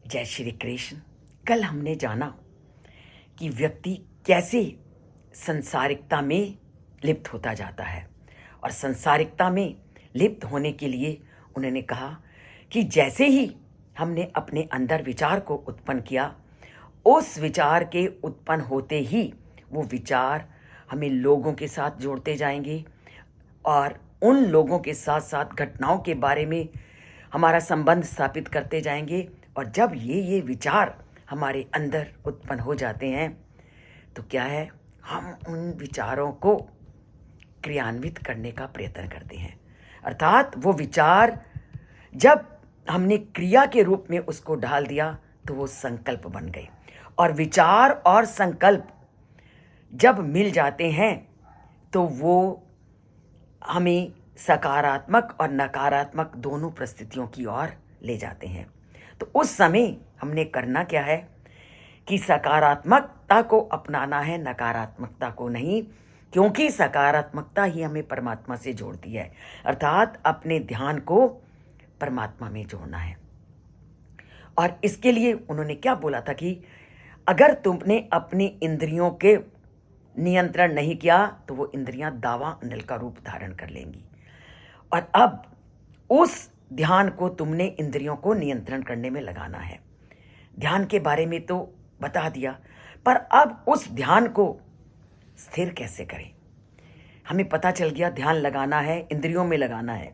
जय श्री कृष्ण। कल हमने जाना कि व्यक्ति कैसे संसारिकता में लिप्त होता जाता है, और संसारिकता में लिप्त होने के लिए उन्होंने कहा कि जैसे ही हमने अपने अंदर विचार को उत्पन्न किया, उस विचार के उत्पन्न होते ही वो विचार हमें लोगों के साथ जोड़ते जाएंगे, और उन लोगों के साथ साथ घटनाओं के बारे में हमारा संबंध स्थापित करते जाएंगे। और जब ये विचार हमारे अंदर उत्पन्न हो जाते हैं तो क्या है, हम उन विचारों को क्रियान्वित करने का प्रयत्न करते हैं। अर्थात वो विचार जब हमने क्रिया के रूप में उसको ढाल दिया तो वो संकल्प बन गए, और विचार और संकल्प जब मिल जाते हैं तो वो हमें सकारात्मक और नकारात्मक दोनों परिस्थितियों की ओर ले जाते हैं। तो उस समय हमने करना क्या है कि सकारात्मकता को अपनाना है, नकारात्मकता को नहीं, क्योंकि सकारात्मकता ही हमें परमात्मा से जोड़ती है। अर्थात अपने ध्यान को परमात्मा में जोड़ना है। और इसके लिए उन्होंने क्या बोला था कि अगर तुमने अपनी इंद्रियों के नियंत्रण नहीं किया तो वो इंद्रियां दावा अनिल का रूप धारण कर लेंगी। और अब उस ध्यान को तुमने इंद्रियों को नियंत्रण करने में लगाना है। ध्यान के बारे में तो बता दिया, पर अब उस ध्यान को स्थिर कैसे करें। हमें पता चल गया ध्यान लगाना है, इंद्रियों में लगाना है,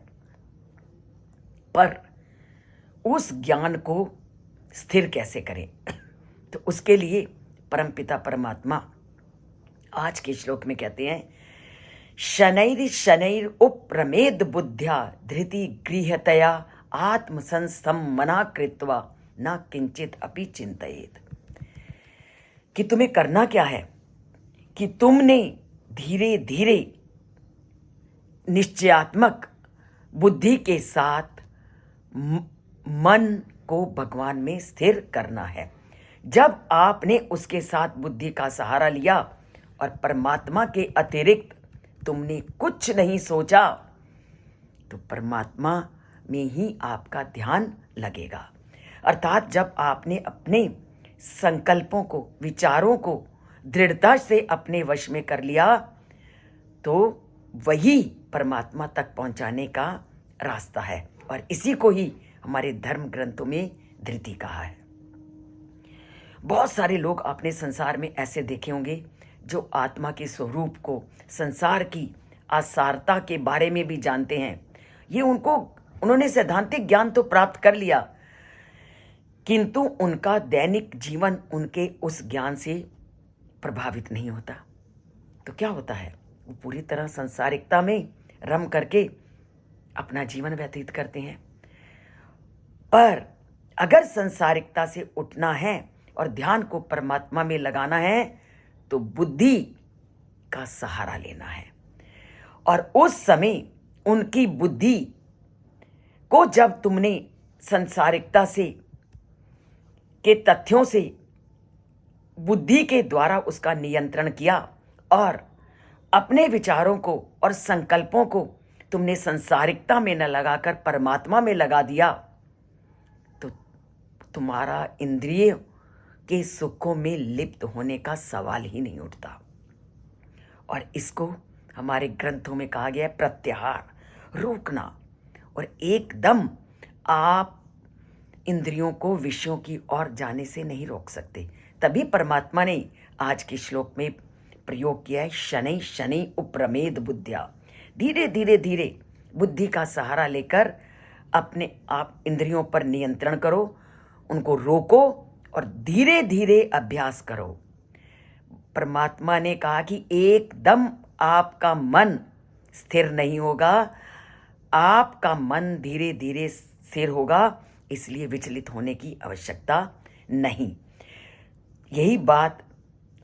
पर उस ज्ञान को स्थिर कैसे करें। तो उसके लिए परमपिता परमात्मा आज के श्लोक में कहते हैं, शनैर शनैर उप्रमेद बुद्ध्या धृति गृहतया आत्मसंस्थम मना कृत्वा न किंचित अपि चिंतयेत। कि तुम्हें करना क्या है कि तुमने धीरे धीरे निश्चयात्मक बुद्धि के साथ मन को भगवान में स्थिर करना है। जब आपने उसके साथ बुद्धि का सहारा लिया और परमात्मा के अतिरिक्त तुमने कुछ नहीं सोचा, तो परमात्मा में ही आपका ध्यान लगेगा। अर्थात जब आपने अपने संकल्पों को, विचारों को दृढ़ता से अपने वश में कर लिया, तो वही परमात्मा तक पहुंचाने का रास्ता है। और इसी को ही हमारे धर्म ग्रंथों में धृति कहा है। बहुत सारे लोग आपने संसार में ऐसे देखे होंगे जो आत्मा के स्वरूप को, संसार की आसारता के बारे में भी जानते हैं। ये उन्होंने सैद्धांतिक ज्ञान तो प्राप्त कर लिया, किंतु उनका दैनिक जीवन उनके उस ज्ञान से प्रभावित नहीं होता। तो क्या होता है, वो पूरी तरह संसारिकता में रम करके अपना जीवन व्यतीत करते हैं। पर अगर संसारिकता से उठना है और ध्यान को परमात्मा में लगाना है तो बुद्धि का सहारा लेना है। और उस समय उनकी बुद्धि को जब तुमने संसारिकता से के तथ्यों से बुद्धि के द्वारा उसका नियंत्रण किया और अपने विचारों को और संकल्पों को तुमने संसारिकता में न लगाकर परमात्मा में लगा दिया, तो तुम्हारा इंद्रिय के सुखों में लिप्त होने का सवाल ही नहीं उठता। और इसको हमारे ग्रंथों में कहा गया है प्रत्याहार, रोकना। और एकदम आप इंद्रियों को विषयों की ओर जाने से नहीं रोक सकते। तभी परमात्मा ने आज के श्लोक में प्रयोग किया है, शनै शनै उप्रमेद बुद्ध्या। धीरे धीरे धीरे बुद्धि का सहारा लेकर अपने आप इंद्रियों पर नियंत्रण करो, उनको रोको और धीरे धीरे अभ्यास करो। परमात्मा ने कहा कि एकदम आपका मन स्थिर नहीं होगा, आपका मन धीरे धीरे स्थिर होगा, इसलिए विचलित होने की आवश्यकता नहीं। यही बात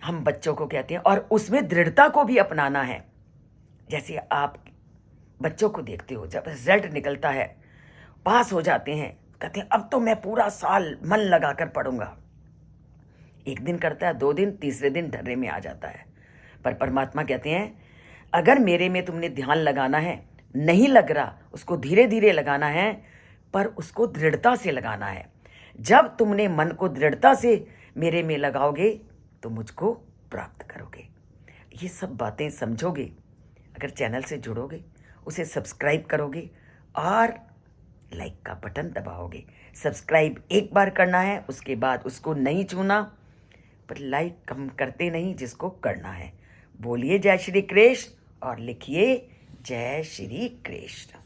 हम बच्चों को कहते हैं, और उसमें दृढ़ता को भी अपनाना है। जैसे आप बच्चों को देखते हो, जब रिजल्ट निकलता है, पास हो जाते हैं, कहते हैं अब तो मैं पूरा साल मन लगाकर पढ़ूंगा। एक दिन करता है, 2 दिन, तीसरे दिन ढर्रे में आ जाता है। पर परमात्मा कहते हैं अगर मेरे में तुमने ध्यान लगाना है, नहीं लग रहा, उसको धीरे धीरे लगाना है, पर उसको दृढ़ता से लगाना है। जब तुमने मन को दृढ़ता से मेरे में लगाओगे तो मुझको प्राप्त करोगे। ये सब बातें समझोगे अगर चैनल से जुड़ोगे, उसे सब्सक्राइब करोगे और लाइक का बटन दबाओगे। सब्सक्राइब एक बार करना है, उसके बाद उसको नहीं छूना, पर लाइक हम करते नहीं जिसको करना है। बोलिए जय श्री कृष्ण और लिखिए जय श्री कृष्ण।